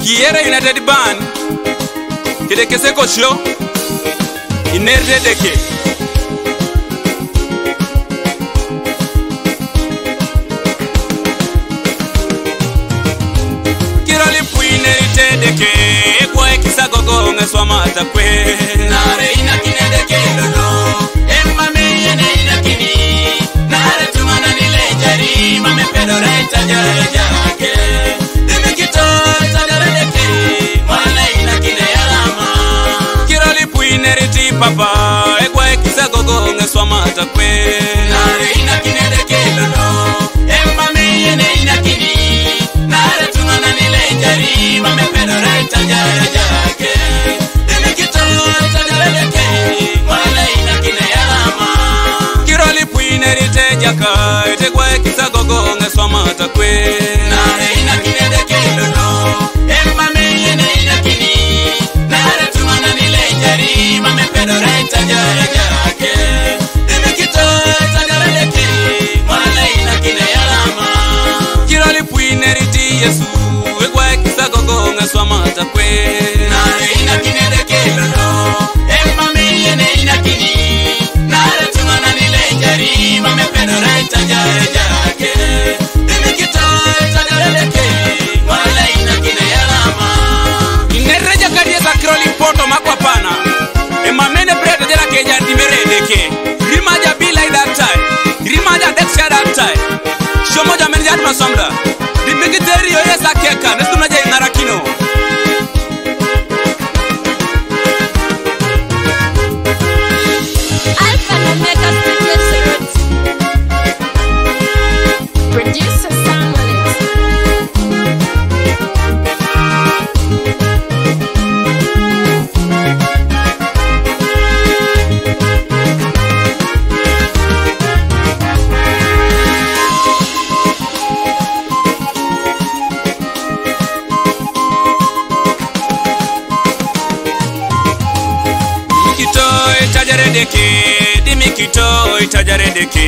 Kyere United Band Edeke Seko Show Inerit Edeke Kiroli pu Inerit Edeke Kwa ekisa gogo ngeswa mata kwe Nare ina kinedeke lolo Emma meyene ina kini Nare tumana nile jari Mame pedo reita jare jake Dime kito tajare deke Mwale ina kine yalama Kiroli pu Inerit papa Ekwa ekisa gogo ngeswa mata kwe Nare ina kinedeke lolo Emma meyene ina kini Nare tumana nile jari Mame pedo reita jare jake Dime kito tajare deke Mwale ina kine yalama Kiroli pu Inerit jaka Ekwa ekisa gogo ngeswa mata kwe Nare ina kinedeke lolo Emma meyene ina kini Nare tumana nile jari Mame pedo reita jare jake Dime kito tajare deke Mwale ina kine yalama Kiroli pu Inerit Yesu Ekwa ekisa gogo ngeswa mata kwe Nare ina kinedeke lolo Emma meyene ina kini Nare tumana nile jari Mame pedo reita jare jake Dime kito tajare deke Mwale ina kine yalama Inerit jaka diesa Kiroli poto makwa pana Emma mene bread jela keja dimere edeke Rimaja be like that time Rimaja dexia that time Shomoja menja masomda Dimigiteri yo yesa keka Nesunaja inarakino Alpha and Omega Producer Samuels. Kito tajare deke Dimi kito tajare deke